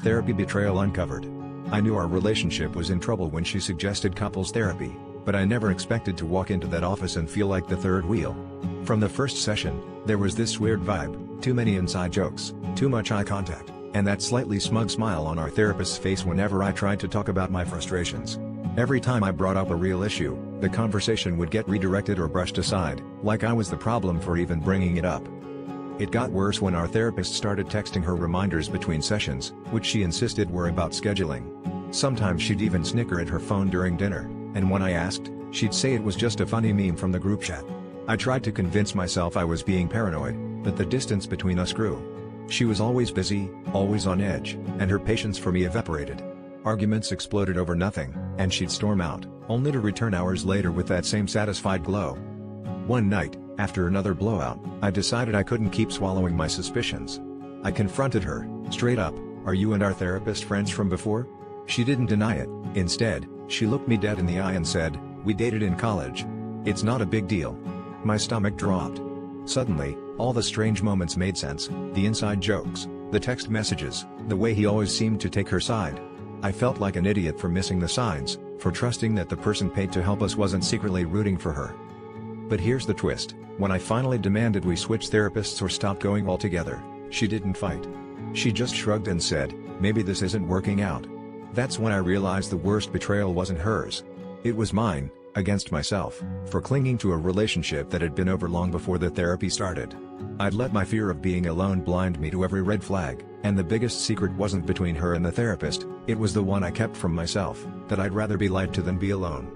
Therapy betrayal uncovered. I knew our relationship was in trouble when she suggested couples therapy, but I never expected to walk into that office and feel like the third wheel. From the first session, there was this weird vibe, too many inside jokes, too much eye contact, and that slightly smug smile on our therapist's face whenever I tried to talk about my frustrations. Every time I brought up a real issue, the conversation would get redirected or brushed aside, like I was the problem for even bringing it up. It got worse when our therapist started texting her reminders between sessions, which she insisted were about scheduling. Sometimes she'd even snicker at her phone during dinner, and when I asked, she'd say it was just a funny meme from the group chat. I tried to convince myself I was being paranoid, but the distance between us grew. She was always busy, always on edge, and her patience for me evaporated. Arguments exploded over nothing, and she'd storm out, only to return hours later with that same satisfied glow. One night, after another blowout, I decided I couldn't keep swallowing my suspicions. I confronted her, straight up, "Are you and our therapist friends from before?" She didn't deny it. Instead, she looked me dead in the eye and said, "We dated in college. It's not a big deal." My stomach dropped. Suddenly, all the strange moments made sense, the inside jokes, the text messages, the way he always seemed to take her side. I felt like an idiot for missing the signs, for trusting that the person paid to help us wasn't secretly rooting for her. But here's the twist: when I finally demanded we switch therapists or stop going altogether, she didn't fight. She just shrugged and said, "Maybe this isn't working out." That's when I realized the worst betrayal wasn't hers. It was mine, against myself, for clinging to a relationship that had been over long before the therapy started. I'd let my fear of being alone blind me to every red flag, and the biggest secret wasn't between her and the therapist, it was the one I kept from myself, that I'd rather be lied to than be alone.